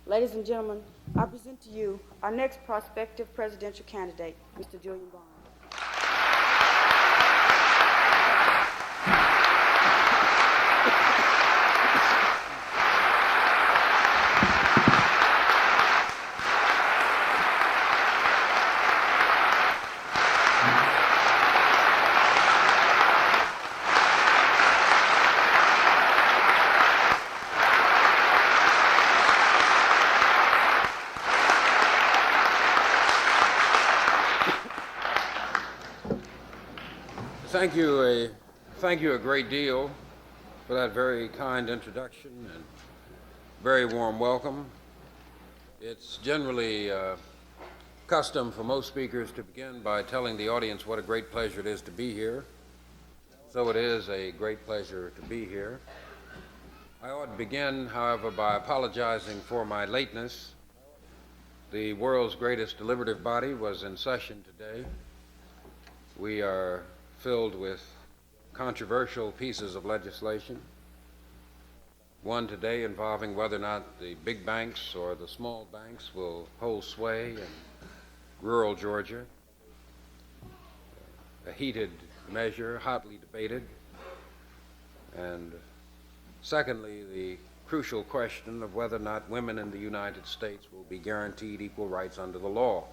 Ladies and gentlemen, I present to you our next prospective presidential candidate, Mr. Julian. Thank you a great deal for that very kind introduction and very warm welcome. It's generally custom for most speakers to begin by telling the audience what a great pleasure it is to be here. So it is a great pleasure to be here. I ought to begin, however, by apologizing for my lateness. The world's greatest deliberative body was in session today. We are filled with controversial pieces of legislation. One today involving whether or not the big banks or the small banks will hold sway in rural Georgia. A heated measure, hotly debated. And secondly, the crucial question of whether or not women in the United States will be guaranteed equal rights under the law.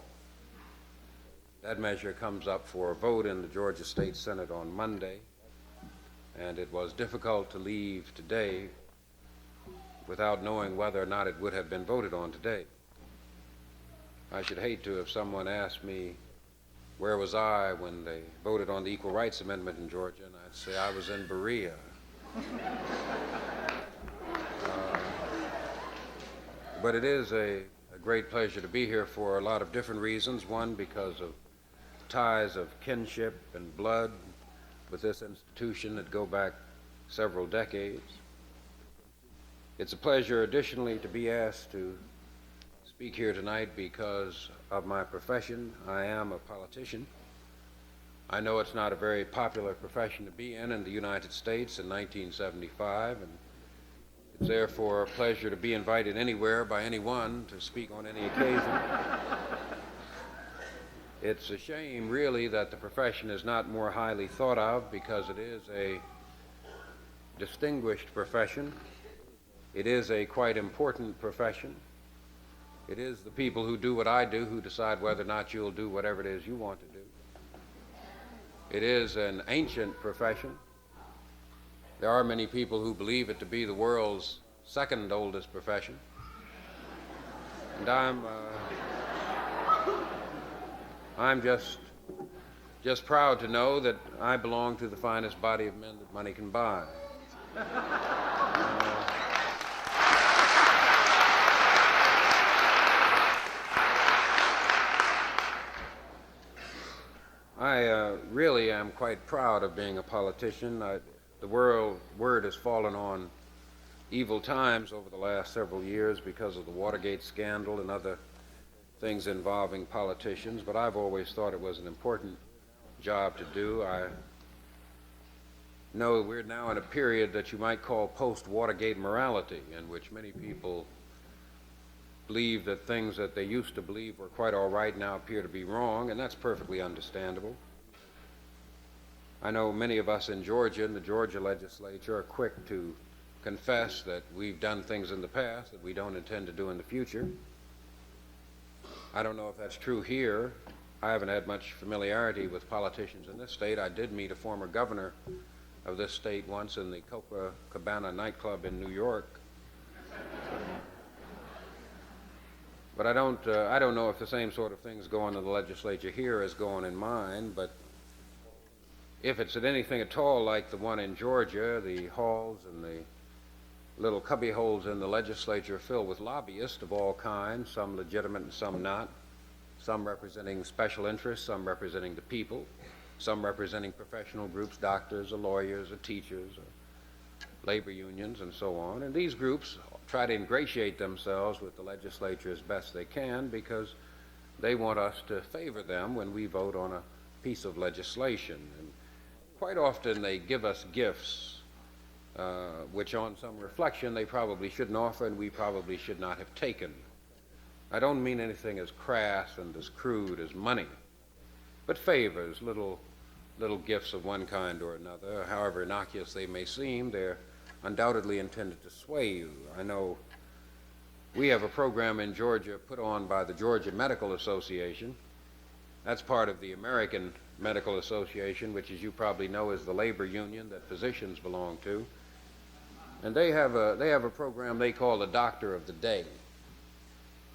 That measure comes up for a vote in the Georgia State Senate on Monday, and it was difficult to leave today without knowing whether or not it would have been voted on today. I should hate to have someone asked me where was I when they voted on the Equal Rights Amendment in Georgia, and I'd say I was in Berea. But it is a great pleasure to be here for a lot of different reasons. One, because of ties of kinship and blood with this institution that go back several decades. It's a pleasure, additionally, to be asked to speak here tonight because of my profession. I am a politician. I know it's not a very popular profession to be in the United States in 1975, and it's therefore a pleasure to be invited anywhere by anyone to speak on any occasion. It's a shame, really, that the profession is not more highly thought of because it is a distinguished profession. It is a quite important profession. It is the people who do what I do who decide whether or not you'll do whatever it is you want to do. It is an ancient profession. There are many people who believe it to be the world's second oldest profession. And I'm just proud to know that I belong to the finest body of men that money can buy. I really am quite proud of being a politician. The word has fallen on evil times over the last several years because of the Watergate scandal and other things involving politicians, but I've always thought it was an important job to do. I know we're now in a period that you might call post-Watergate morality, in which many people believe that things that they used to believe were quite all right now appear to be wrong, and that's perfectly understandable. I know many of us in Georgia, in the Georgia legislature, are quick to confess that we've done things in the past that we don't intend to do in the future. I don't know if that's true here. I haven't had much familiarity with politicians in this state. I did meet a former governor of this state once in the Copacabana nightclub in New York. But I don't know if the same sort of things go on in the legislature here as go on in mine, but if it's at anything at all like the one in Georgia, the halls and the little cubby holes in the legislature filled with lobbyists of all kinds, some legitimate and some not, some representing special interests, some representing the people, some representing professional groups, doctors or lawyers or teachers or labor unions and so on. And these groups try to ingratiate themselves with the legislature as best they can because they want us to favor them when we vote on a piece of legislation. And quite often they give us gifts which on some reflection they probably shouldn't offer and we probably should not have taken. I don't mean anything as crass and as crude as money, but favors, little gifts of one kind or another, however innocuous they may seem, they're undoubtedly intended to sway you. I know we have a program in Georgia put on by the Georgia Medical Association. That's part of the American Medical Association, which, as you probably know, is the labor union that physicians belong to. And they have a program they call the Doctor of the Day.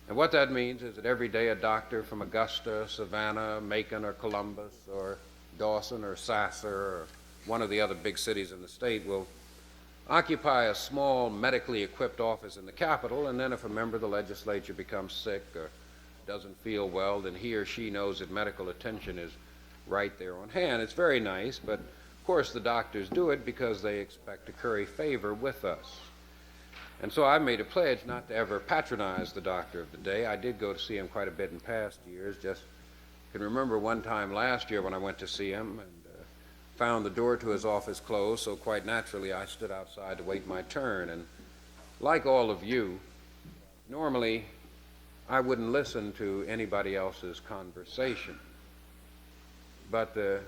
And what that means is that every day a doctor from Augusta, Savannah, Macon, or Columbus, or Dawson, or Sasser, or one of the other big cities in the state will occupy a small medically equipped office in the Capitol, and then if a member of the legislature becomes sick or doesn't feel well, then he or she knows that medical attention is right there on hand. It's very nice, but of course the doctors do it because they expect to curry favor with us. And so I made a pledge not to ever patronize the Doctor of the Day. I did go to see him quite a bit in past years. Just can remember one time last year when I went to see him and found the door to his office closed, so quite naturally I stood outside to wait my turn. And like all of you, normally I wouldn't listen to anybody else's conversation. But the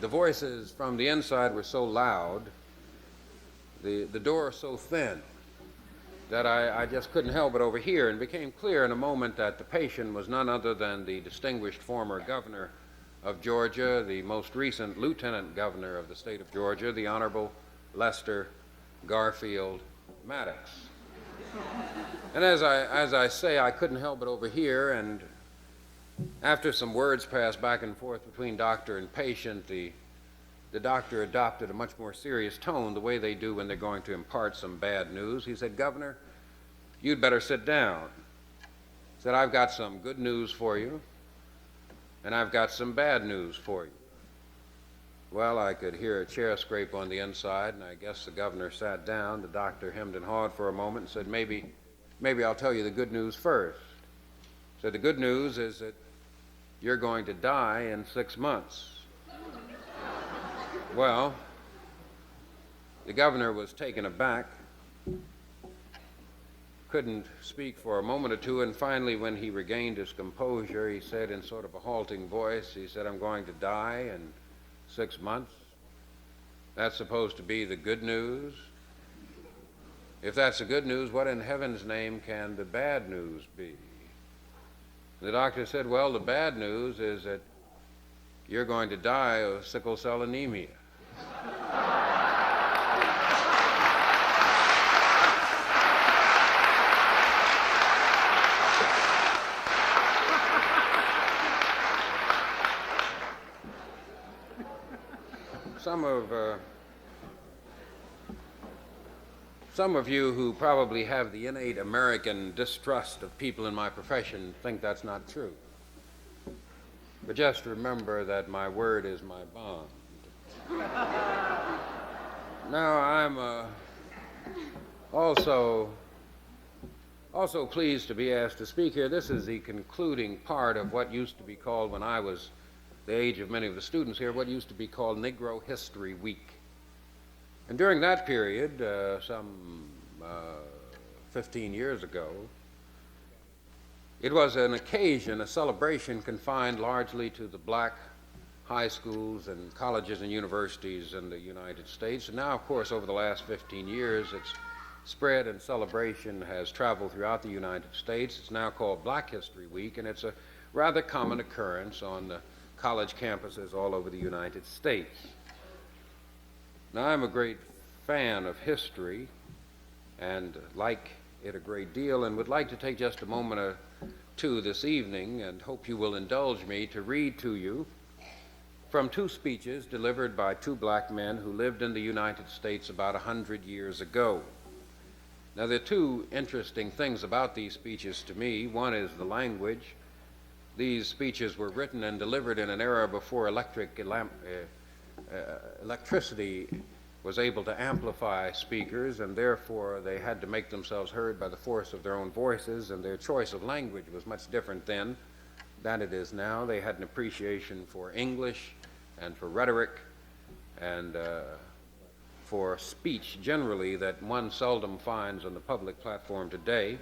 voices from the inside were so loud, the door so thin, that I just couldn't help but overhear, and became clear in a moment that the patient was none other than the distinguished former governor of Georgia, the most recent lieutenant governor of the state of Georgia, the Honorable Lester Garfield Maddox. And as I say, I couldn't help but overhear, and after some words passed back and forth between doctor and patient, the doctor adopted a much more serious tone, the way they do when they're going to impart some bad news. He said, "Governor, you'd better sit down." He said, "I've got some good news for you, and I've got some bad news for you." Well, I could hear a chair scrape on the inside, and I guess the governor sat down. The doctor hemmed and hawed for a moment and said, maybe I'll tell you the good news first. He said, "The good news is that you're going to die in 6 months." Well, the governor was taken aback, couldn't speak for a moment or two, and finally, when he regained his composure, he said in sort of a halting voice, he said, "I'm going to die in 6 months. That's supposed to be the good news. If that's the good news, what in heaven's name can the bad news be?" The doctor said, "Well, the bad news is that you're going to die of sickle cell anemia." Some of you who probably have the innate American distrust of people in my profession think that's not true. But just remember that my word is my bond. Now, I'm also pleased to be asked to speak here. This is the concluding part of what used to be called, when I was the age of many of the students here, what used to be called Negro History Week. And during that period, some 15 years ago, it was an occasion, a celebration confined largely to the black high schools and colleges and universities in the United States. And now, of course, over the last 15 years, its spread and celebration has traveled throughout the United States. It's now called Black History Week, and it's a rather common occurrence on the college campuses all over the United States. Now, I'm a great fan of history and like it a great deal, and would like to take just a moment or two this evening, and hope you will indulge me to read to you from two speeches delivered by two black men who lived in the United States about 100 years ago. Now, there are two interesting things about these speeches to me. One is the language. These speeches were written and delivered in an era before electricity was able to amplify speakers, and therefore they had to make themselves heard by the force of their own voices, and their choice of language was much different then than it is now. They had an appreciation for English and for rhetoric and for speech generally that one seldom finds on the public platform today.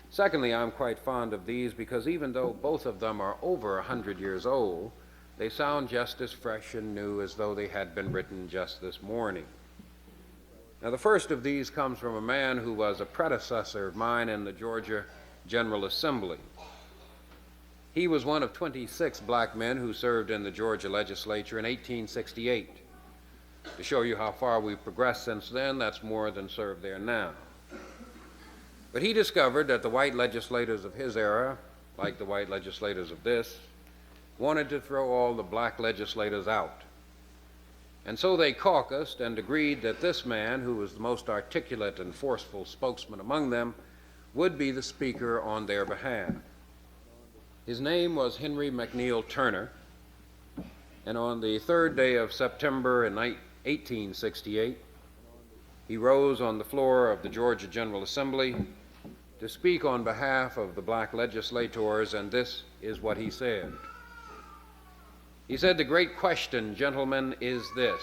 Secondly, I'm quite fond of these because even though both of them are over 100 years old, they sound just as fresh and new as though they had been written just this morning. Now, the first of these comes from a man who was a predecessor of mine in the Georgia General Assembly. He was one of 26 black men who served in the Georgia legislature in 1868. To show you how far we've progressed since then, that's more than served there now. But he discovered that the white legislators of his era, like the white legislators of this, wanted to throw all the black legislators out. And so they caucused and agreed that this man, who was the most articulate and forceful spokesman among them, would be the speaker on their behalf. His name was Henry McNeil Turner, and on the 3rd day of September in 1868, he rose on the floor of the Georgia General Assembly to speak on behalf of the black legislators, and this is what he said. He said, "The great question, gentlemen, is this: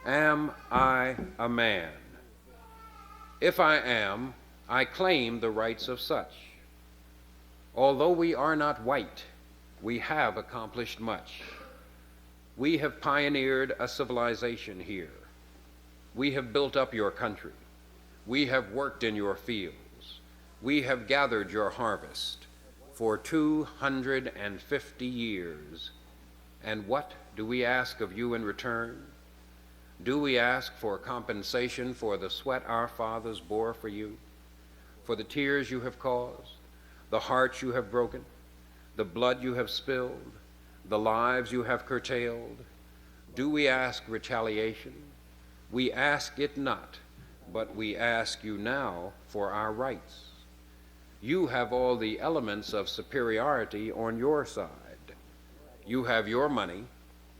am I a man? If I am, I claim the rights of such. Although we are not white, we have accomplished much. We have pioneered a civilization here. We have built up your country. We have worked in your fields. We have gathered your harvest for 250 years. And what do we ask of you in return? Do we ask for compensation for the sweat our fathers bore for you, for the tears you have caused, the hearts you have broken, the blood you have spilled, the lives you have curtailed? Do we ask retaliation? We ask it not, but we ask you now for our rights. You have all the elements of superiority on your side. You have your money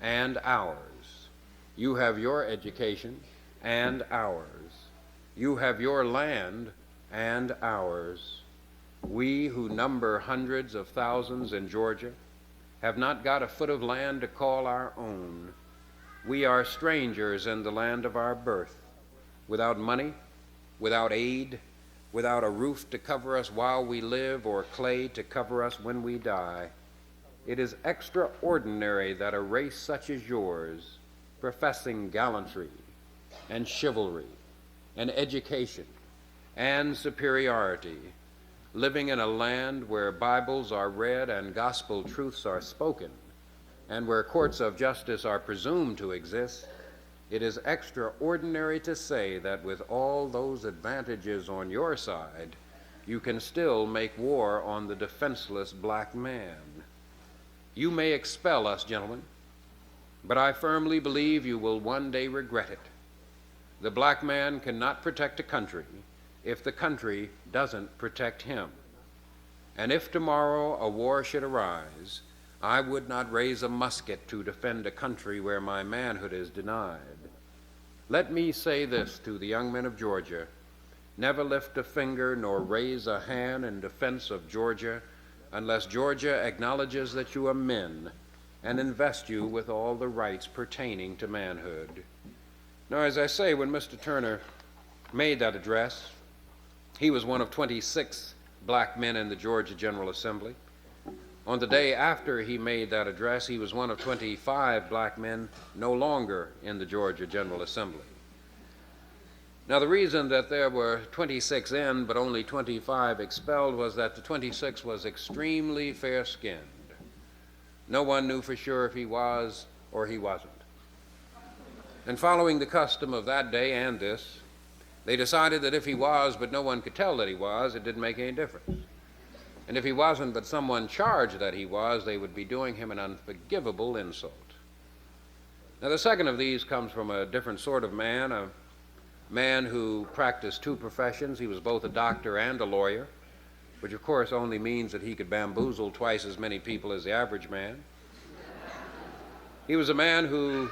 and ours. You have your education and ours. You have your land and ours. We who number hundreds of thousands in Georgia have not got a foot of land to call our own. We are strangers in the land of our birth, without money, without aid, without a roof to cover us while we live or clay to cover us when we die. It is extraordinary that a race such as yours, professing gallantry and chivalry and education and superiority, living in a land where Bibles are read and gospel truths are spoken, and where courts of justice are presumed to exist, it is extraordinary to say that with all those advantages on your side, you can still make war on the defenseless black man. You may expel us, gentlemen, but I firmly believe you will one day regret it. The black man cannot protect a country if the country doesn't protect him. And if tomorrow a war should arise, I would not raise a musket to defend a country where my manhood is denied. Let me say this to the young men of Georgia: never lift a finger nor raise a hand in defense of Georgia unless Georgia acknowledges that you are men and invest you with all the rights pertaining to manhood. Now, as I say, when Mr. Turner made that address, he was one of 26 black men in the Georgia General Assembly. On the day after he made that address, he was one of 25 black men no longer in the Georgia General Assembly. Now, the reason that there were 26 in but only 25 expelled was that the 26 was extremely fair-skinned. No one knew for sure if he was or he wasn't. And following the custom of that day and this, they decided that if he was but no one could tell that he was, it didn't make any difference. And if he wasn't but someone charged that he was, they would be doing him an unforgivable insult. Now, the second of these comes from a different sort of man, a man who practiced two professions. He was both a doctor and a lawyer, which of course only means that he could bamboozle twice as many people as the average man. He was a man who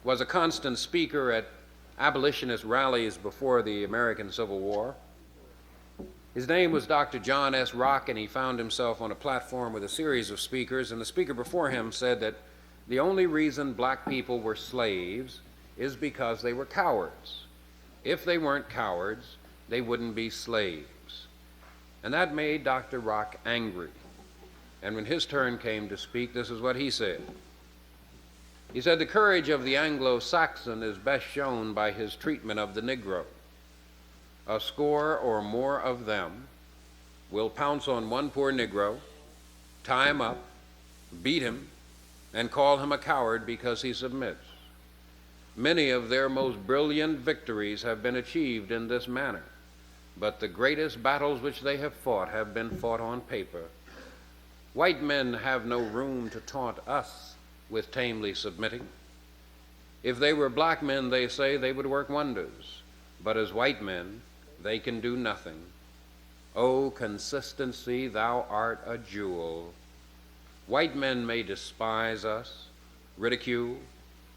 was a constant speaker at abolitionist rallies before the American Civil War. His name was Dr. John S. Rock, and he found himself on a platform with a series of speakers, and the speaker before him said that the only reason black people were slaves is because they were cowards. If they weren't cowards, they wouldn't be slaves. And that made Dr. Rock angry. And when his turn came to speak, this is what he said. He said, "The courage of the Anglo-Saxon is best shown by his treatment of the Negro. A score or more of them will pounce on one poor Negro, tie him up, beat him, and call him a coward because he submits. Many of their most brilliant victories have been achieved in this manner, but the greatest battles which they have been fought on paper. White men have no room to taunt us with tamely submitting. If they were black men, they say, they would work wonders, but as white men, they can do nothing. O consistency, thou art a jewel. White men may despise us, ridicule,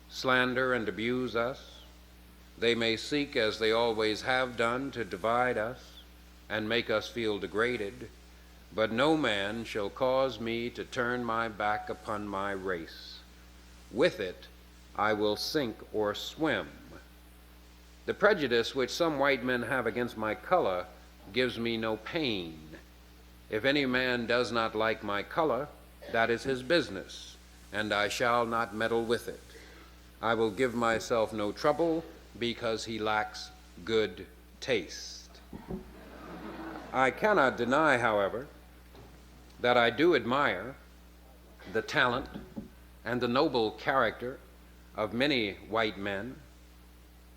slander, and abuse us. They may seek, as they always have done, to divide us and make us feel degraded, but no man shall cause me to turn my back upon my race. With it I will sink or swim. The prejudice which some white men have against my color gives me no pain. If any man does not like my color, that is his business, and I shall not meddle with it. I will give myself no trouble because he lacks good taste." I cannot deny, however, that I do admire the talent and the noble character of many white men,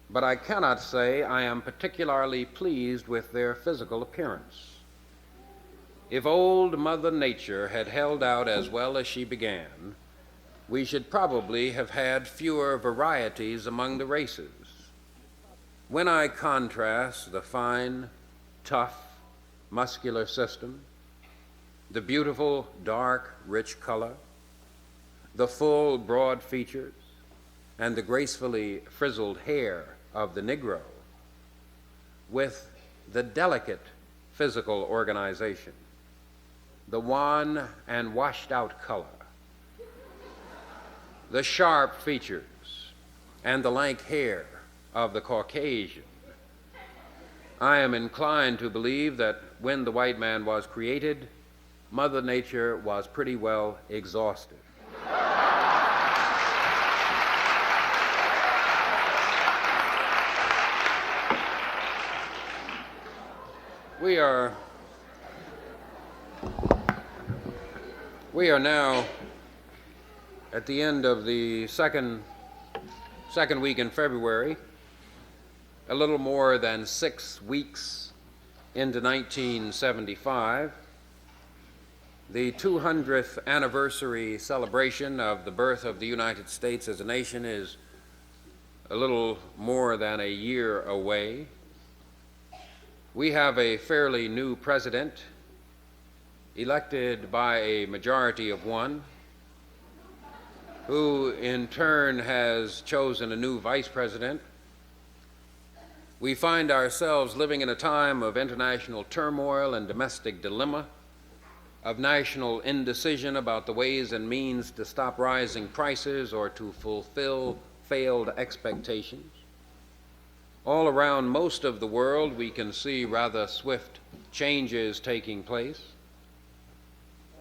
but I cannot say I am particularly pleased with their physical appearance. If old Mother Nature had held out as well as she began, we should probably have had fewer varieties among the races. When I contrast the fine, tough, muscular system, the beautiful, dark, rich color, the full, broad features, and the gracefully frizzled hair of the Negro, with the delicate physical organization, the wan and washed out color, the sharp features, and the lank hair of the Caucasian, I am inclined to believe that when the white man was created, Mother Nature was pretty well exhausted. We are now at the end of the second week in February, a little more than 6 weeks into 1975. The 200th anniversary celebration of the birth of the United States as a nation is a little more than a year away. We have a fairly new president, elected by a majority of one, who in turn has chosen a new vice president. We find ourselves living in a time of international turmoil and domestic dilemma, of national indecision about the ways and means to stop rising prices or to fulfill failed expectations. All around most of the world, we can see rather swift changes taking place.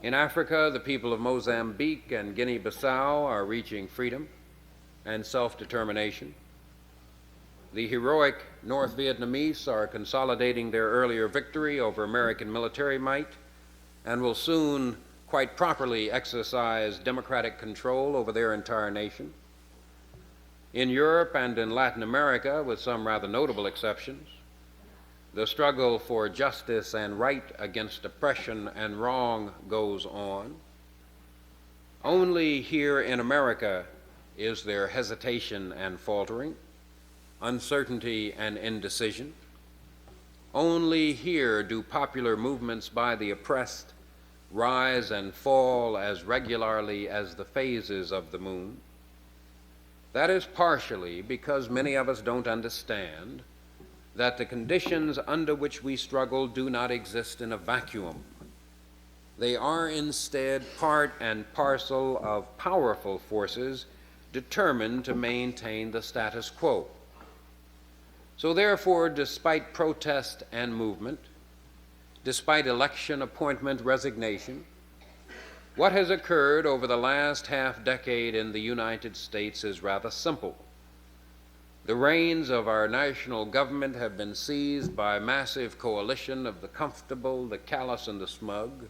In Africa, the people of Mozambique and Guinea-Bissau are reaching freedom and self-determination. The heroic North Vietnamese are consolidating their earlier victory over American military might and will soon quite properly exercise democratic control over their entire nation. In Europe and in Latin America, with some rather notable exceptions, the struggle for justice and right against oppression and wrong goes on. Only here in America is there hesitation and faltering, uncertainty and indecision. Only here do popular movements by the oppressed rise and fall as regularly as the phases of the moon. That is partially because many of us don't understand that the conditions under which we struggle do not exist in a vacuum. They are instead part and parcel of powerful forces determined to maintain the status quo. So therefore, despite protest and movement, despite election, appointment, resignation, what has occurred over the last half-decade in the United States is rather simple. The reins of our national government have been seized by a massive coalition of the comfortable, the callous, and the smug,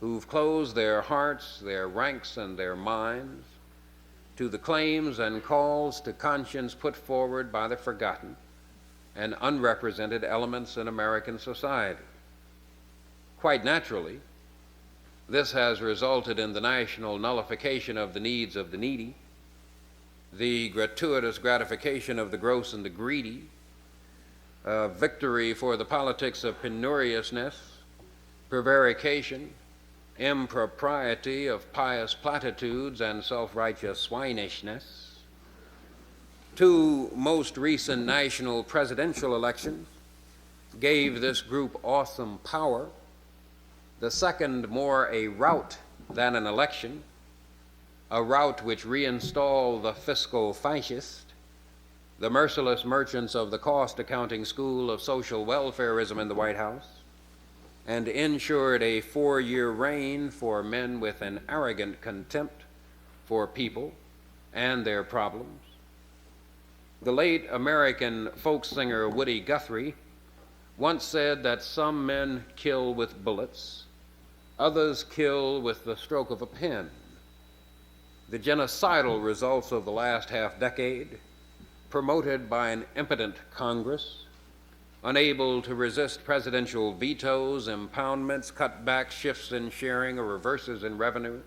who've closed their hearts, their ranks, and their minds to the claims and calls to conscience put forward by the forgotten and unrepresented elements in American society. Quite naturally, this has resulted in the national nullification of the needs of the needy, the gratuitous gratification of the gross and the greedy, victory for the politics of penuriousness, prevarication, impropriety of pious platitudes, and self-righteous swinishness. Two most recent national presidential elections gave this group awesome power. The second more a rout than an election, a rout which reinstalled the fiscal fascist, the merciless merchants of the cost accounting school of social welfarism in the White House, and ensured a 4-year reign for men with an arrogant contempt for people and their problems. The late American folk singer Woody Guthrie once said that some men kill with bullets, others kill with the stroke of a pen. The genocidal results of the last half-decade, promoted by an impotent Congress, unable to resist presidential vetoes, impoundments, cutbacks, shifts in sharing, or reverses in revenue,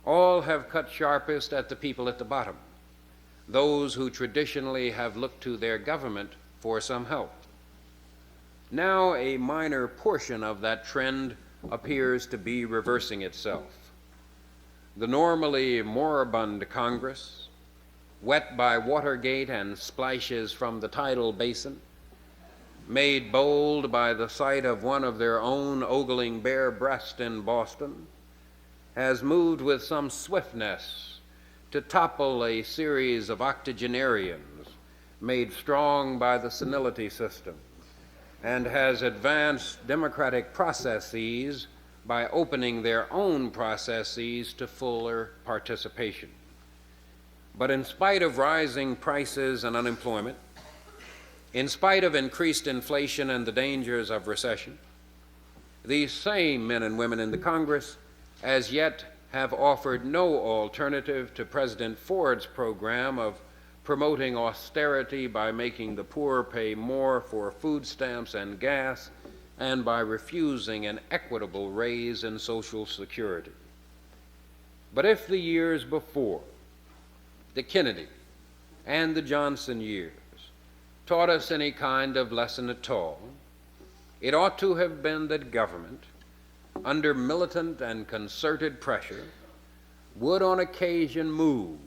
all have cut sharpest at the people at the bottom, those who traditionally have looked to their government for some help. Now a minor portion of that trend appears to be reversing itself. The normally moribund Congress, wet by Watergate and splashes from the tidal basin, made bold by the sight of one of their own ogling bare breast in Boston, has moved with some swiftness to topple a series of octogenarians made strong by the senility system, and has advanced democratic processes by opening their own processes to fuller participation. But in spite of rising prices and unemployment, in spite of increased inflation and the dangers of recession, these same men and women in the Congress as yet have offered no alternative to President Ford's program of promoting austerity by making the poor pay more for food stamps and gas, and by refusing an equitable raise in Social Security. But if the years before, the Kennedy and the Johnson years, taught us any kind of lesson at all, it ought to have been that government, under militant and concerted pressure, would on occasion move,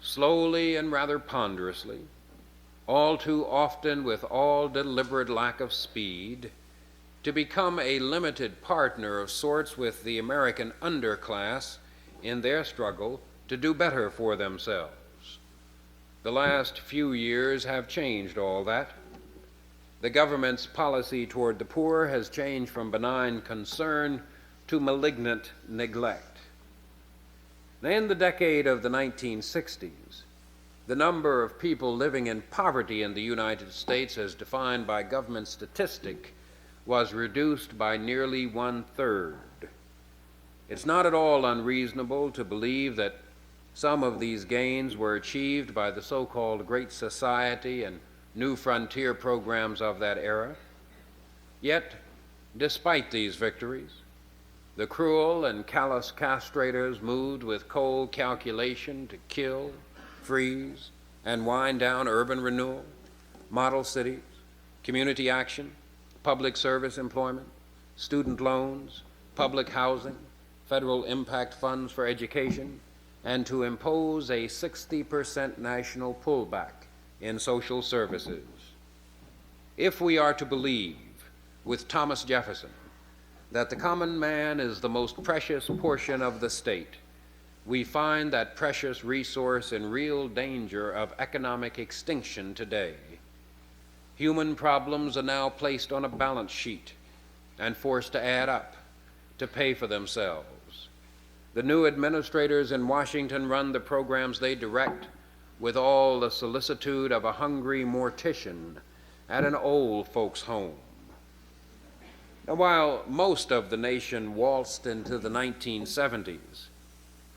slowly and rather ponderously, all too often with all deliberate lack of speed, to become a limited partner of sorts with the American underclass in their struggle to do better for themselves. The last few years have changed all that. The government's policy toward the poor has changed from benign concern to malignant neglect. In the decade of the 1960s, the number of people living in poverty in the United States, as defined by government statistic, was reduced by nearly 1/3. It's not at all unreasonable to believe that some of these gains were achieved by the so-called Great Society and New Frontier programs of that era. Yet, despite these victories, the cruel and callous castrators moved with cold calculation to kill, freeze, and wind down urban renewal, model cities, community action, public service employment, student loans, public housing, federal impact funds for education, and to impose a 60% national pullback in social services. If we are to believe, with Thomas Jefferson, that the common man is the most precious portion of the state, we find that precious resource in real danger of economic extinction today. Human problems are now placed on a balance sheet and forced to add up to pay for themselves. The new administrators in Washington run the programs they direct with all the solicitude of a hungry mortician at an old folks' home. Now, while most of the nation waltzed into the 1970s,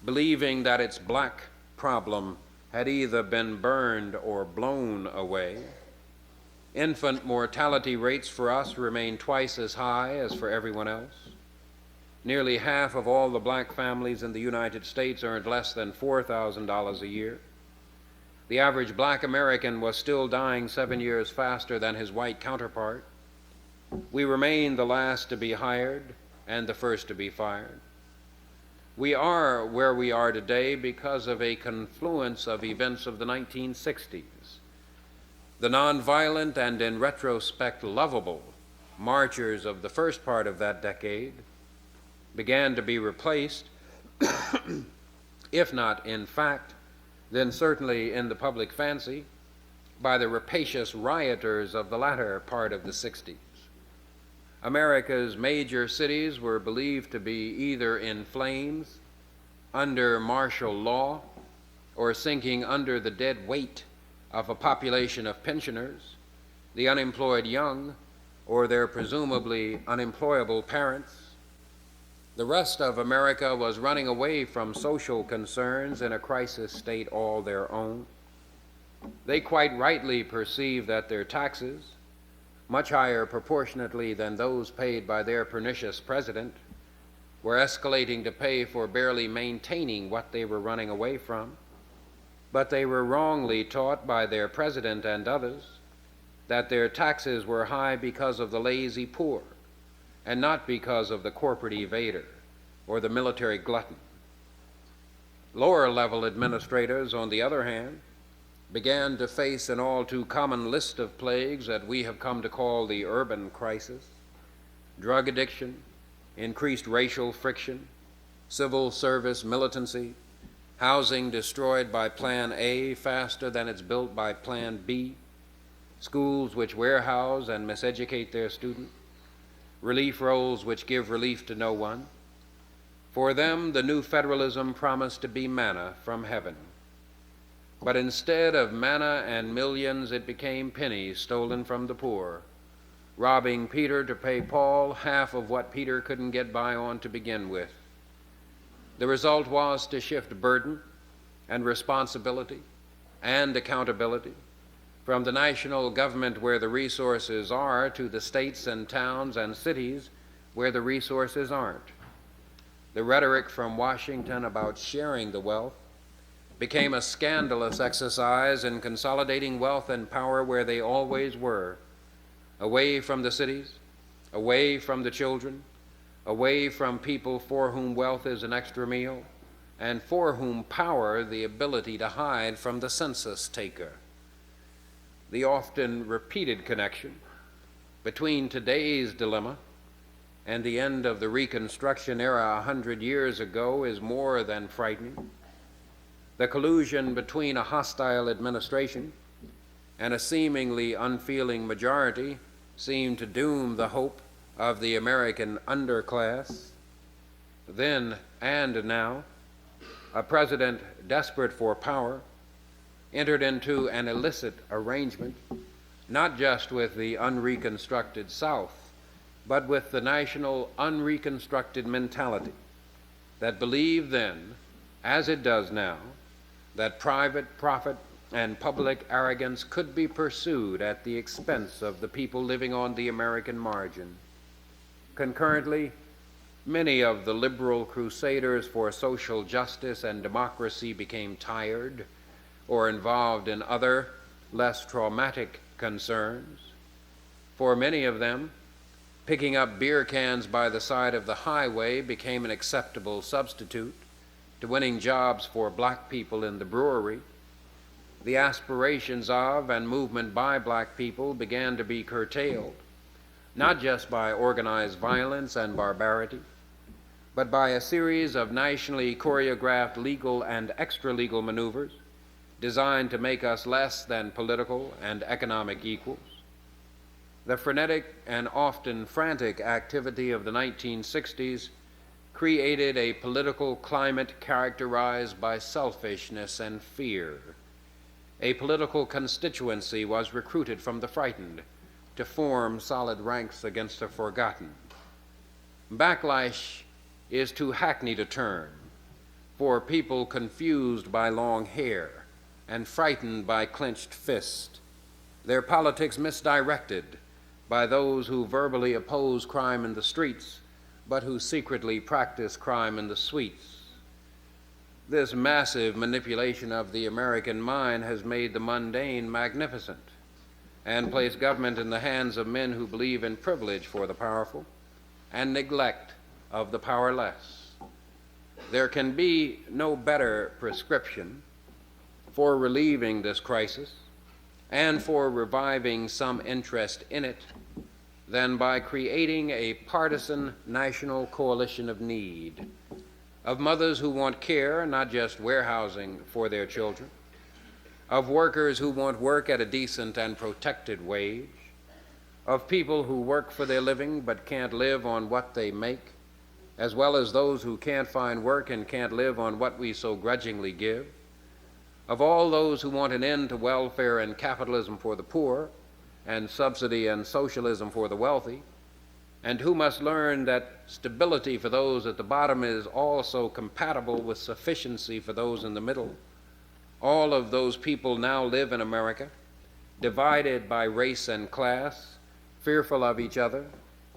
believing that its black problem had either been burned or blown away, infant mortality rates for us remain twice as high as for everyone else. Nearly half of all the black families in the United States earned less than $4,000 a year. The average black American was still dying 7 years faster than his white counterpart. We remain the last to be hired and the first to be fired. We are where we are today because of a confluence of events of the 1960s. The nonviolent and, in retrospect, lovable marchers of the first part of that decade began to be replaced, if not in fact, then certainly in the public fancy, by the rapacious rioters of the latter part of the 60s. America's major cities were believed to be either in flames, under martial law, or sinking under the dead weight of a population of pensioners, the unemployed young, or their presumably unemployable parents. The rest of America was running away from social concerns in a crisis state all their own. They quite rightly perceived that their taxes, much higher proportionately than those paid by their pernicious president, were escalating to pay for barely maintaining what they were running away from. But they were wrongly taught by their president and others that their taxes were high because of the lazy poor and not because of the corporate evader or the military glutton. Lower-level administrators, on the other hand, began to face an all too common list of plagues that we have come to call the urban crisis: drug addiction, increased racial friction, civil service militancy, housing destroyed by Plan A faster than it's built by Plan B, schools which warehouse and miseducate their students, relief rolls which give relief to no one. For them, the new federalism promised to be manna from heaven. But instead of manna and millions, it became pennies stolen from the poor, robbing Peter to pay Paul half of what Peter couldn't get by on to begin with. The result was to shift burden and responsibility and accountability from the national government where the resources are to the states and towns and cities where the resources aren't. The rhetoric from Washington about sharing the wealth became a scandalous exercise in consolidating wealth and power where they always were, away from the cities, away from the children, away from people for whom wealth is an extra meal, and for whom power the ability to hide from the census taker. The often repeated connection between today's dilemma and the end of the Reconstruction era 100 years ago is more than frightening. The collusion between a hostile administration and a seemingly unfeeling majority seemed to doom the hope of the American underclass. Then and now, a president desperate for power entered into an illicit arrangement, not just with the unreconstructed South, but with the national unreconstructed mentality that believed then, as it does now, that private profit and public arrogance could be pursued at the expense of the people living on the American margin. Concurrently, many of the liberal crusaders for social justice and democracy became tired or involved in other, less traumatic concerns. For many of them, picking up beer cans by the side of the highway became an acceptable substitute to winning jobs for black people in the brewery. The aspirations of and movement by black people began to be curtailed not just by organized violence and barbarity, but by a series of nationally choreographed legal and extra-legal maneuvers designed to make us less than political and economic equals. The frenetic and often frantic activity of the 1960s created a political climate characterized by selfishness and fear. A political constituency was recruited from the frightened to form solid ranks against the forgotten. Backlash is too hackneyed a term for people confused by long hair and frightened by clenched fist, their politics misdirected by those who verbally oppose crime in the streets but who secretly practice crime in the suites. This massive manipulation of the American mind has made the mundane magnificent and placed government in the hands of men who believe in privilege for the powerful and neglect of the powerless. There can be no better prescription for relieving this crisis and for reviving some interest in it than by creating a partisan national coalition of need, of mothers who want care, not just warehousing for their children, of workers who want work at a decent and protected wage, of people who work for their living but can't live on what they make, as well as those who can't find work and can't live on what we so grudgingly give, of all those who want an end to welfare and capitalism for the poor, and subsidy and socialism for the wealthy, and who must learn that stability for those at the bottom is also compatible with sufficiency for those in the middle. All of those people now live in America, divided by race and class, fearful of each other,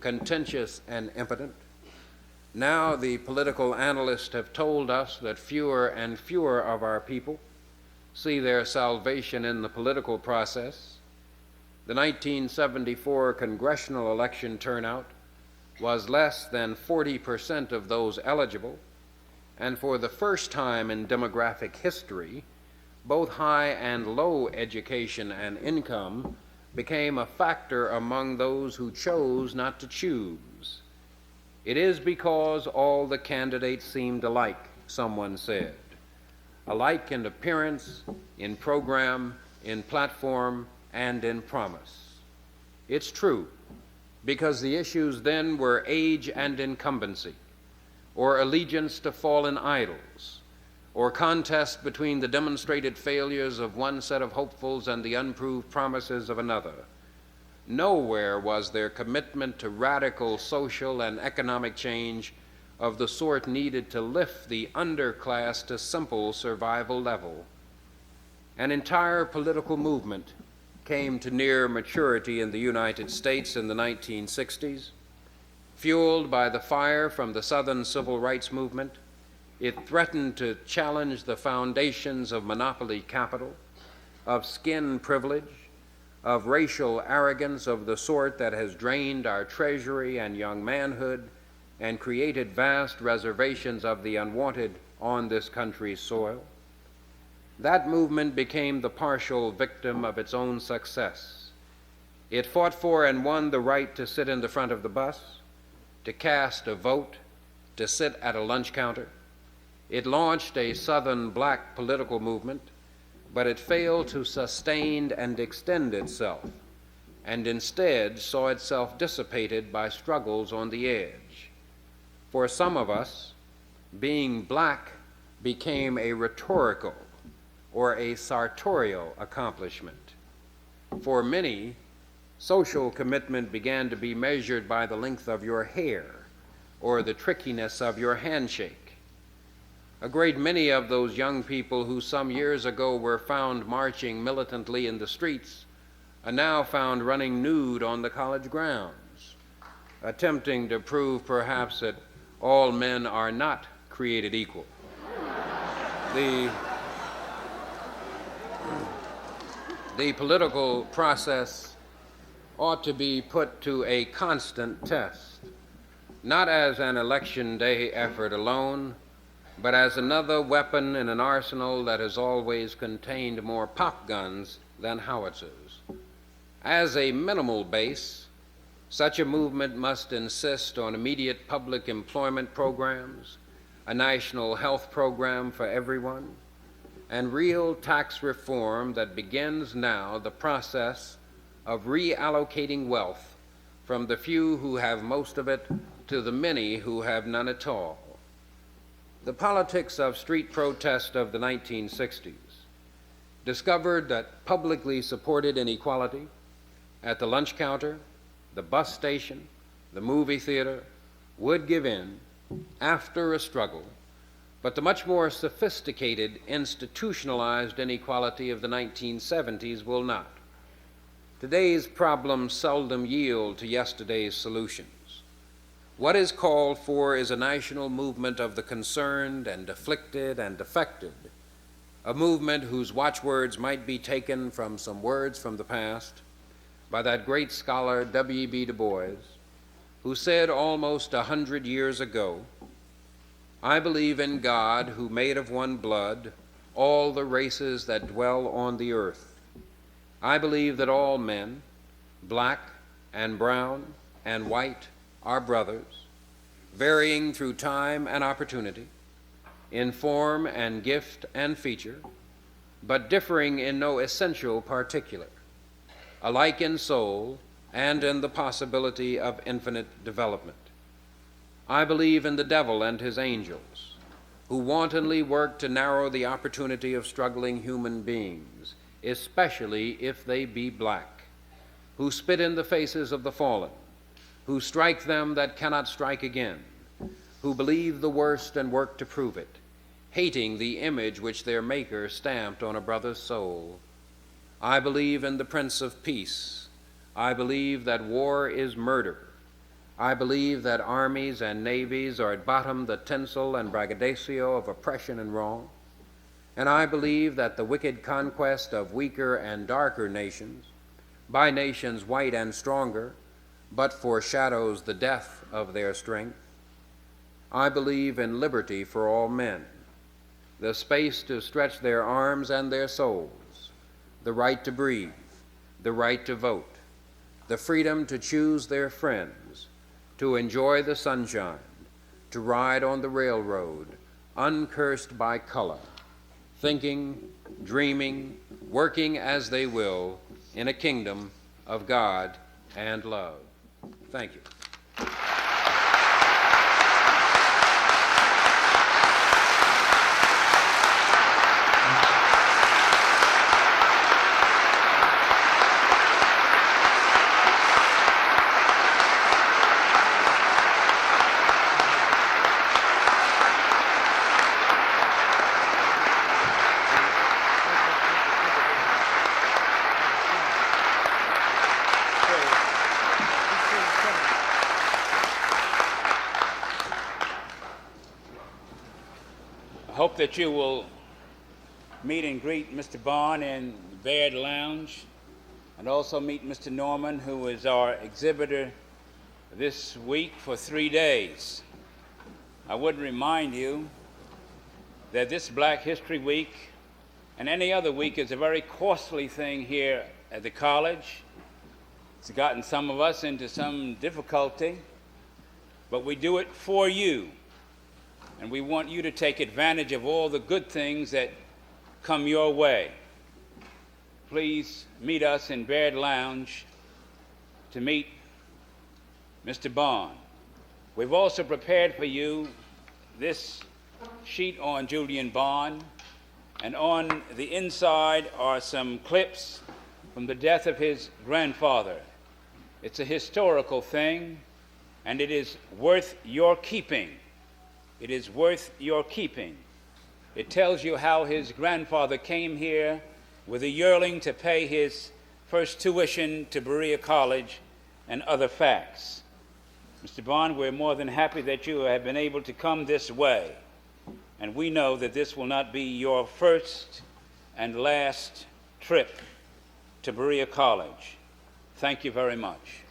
contentious and impotent. Now the political analysts have told us that fewer and fewer of our people see their salvation in the political process. The 1974 congressional election turnout was less than 40% of those eligible, and for the first time in demographic history, both high and low education and income became a factor among those who chose not to choose. It is because all the candidates seemed alike, someone said, alike in appearance, in program, in platform, and in promise. It's true, because the issues then were age and incumbency, or allegiance to fallen idols, or contest between the demonstrated failures of one set of hopefuls and the unproved promises of another. Nowhere was there commitment to radical social and economic change of the sort needed to lift the underclass to simple survival level. An entire political movement came to near maturity in the United States in the 1960s. Fueled by the fire from the Southern Civil Rights Movement, it threatened to challenge the foundations of monopoly capital, of skin privilege, of racial arrogance of the sort that has drained our treasury and young manhood and created vast reservations of the unwanted on this country's soil. That movement became the partial victim of its own success. It fought for and won the right to sit in the front of the bus, to cast a vote, to sit at a lunch counter. It launched a Southern black political movement, but it failed to sustain and extend itself, and instead saw itself dissipated by struggles on the edge. For some of us, being black became a rhetorical or a sartorial accomplishment. For many, social commitment began to be measured by the length of your hair or the trickiness of your handshake. A great many of those young people who some years ago were found marching militantly in the streets are now found running nude on the college grounds, attempting to prove perhaps that all men are not created equal. The political process ought to be put to a constant test, not as an election day effort alone, but as another weapon in an arsenal that has always contained more pop guns than howitzers. As a minimal base, Such a movement must insist on immediate public employment programs, a national health program for everyone, and real tax reform that begins now the process of reallocating wealth from the few who have most of it to the many who have none at all. The politics of street protest of the 1960s discovered that publicly supported inequality at the lunch counter, the bus station, the movie theater would give in after a struggle, but the much more sophisticated, institutionalized inequality of the 1970s will not. Today's problems seldom yield to yesterday's solutions. What is called for is a national movement of the concerned and afflicted and affected, a movement whose watchwords might be taken from some words from the past by that great scholar W.E.B. Du Bois, who said almost 100 years ago, "I believe in God, who made of one blood all the races that dwell on the earth. I believe that all men, black and brown and white, are brothers, varying through time and opportunity, in form and gift and feature, but differing in no essential particular, alike in soul and in the possibility of infinite development. I believe in the devil and his angels, who wantonly work to narrow the opportunity of struggling human beings, especially if they be black, who spit in the faces of the fallen, who strike them that cannot strike again, who believe the worst and work to prove it, hating the image which their Maker stamped on a brother's soul. I believe in the Prince of Peace. I believe that war is murder. I believe that armies and navies are at bottom the tinsel and braggadocio of oppression and wrong. And I believe that the wicked conquest of weaker and darker nations, by nations white and stronger, but foreshadows the death of their strength. I believe in liberty for all men, the space to stretch their arms and their souls, the right to breathe, the right to vote, the freedom to choose their friends, to enjoy the sunshine, to ride on the railroad, uncursed by color, thinking, dreaming, working as they will in a kingdom of God and love. Thank you. I hope that you will meet and greet Mr. Bond in the Berea Lounge, and also meet Mr. Norman, who is our exhibitor this week for 3 days. I would remind you that this Black History Week and any other week is a very costly thing here at the college. It's gotten some of us into some difficulty, but we do it for you. And we want you to take advantage of all the good things that come your way. Please meet us in Baird Lounge to meet Mr. Bond. We've also prepared for you this sheet on Julian Bond, and on the inside are some clips from the death of his grandfather. It's a historical thing, and it is worth your keeping. It is worth your keeping. It tells you how his grandfather came here with a yearling to pay his first tuition to Berea College and other facts. Mr. Bond, we're more than happy that you have been able to come this way. And we know that this will not be your first and last trip to Berea College. Thank you very much.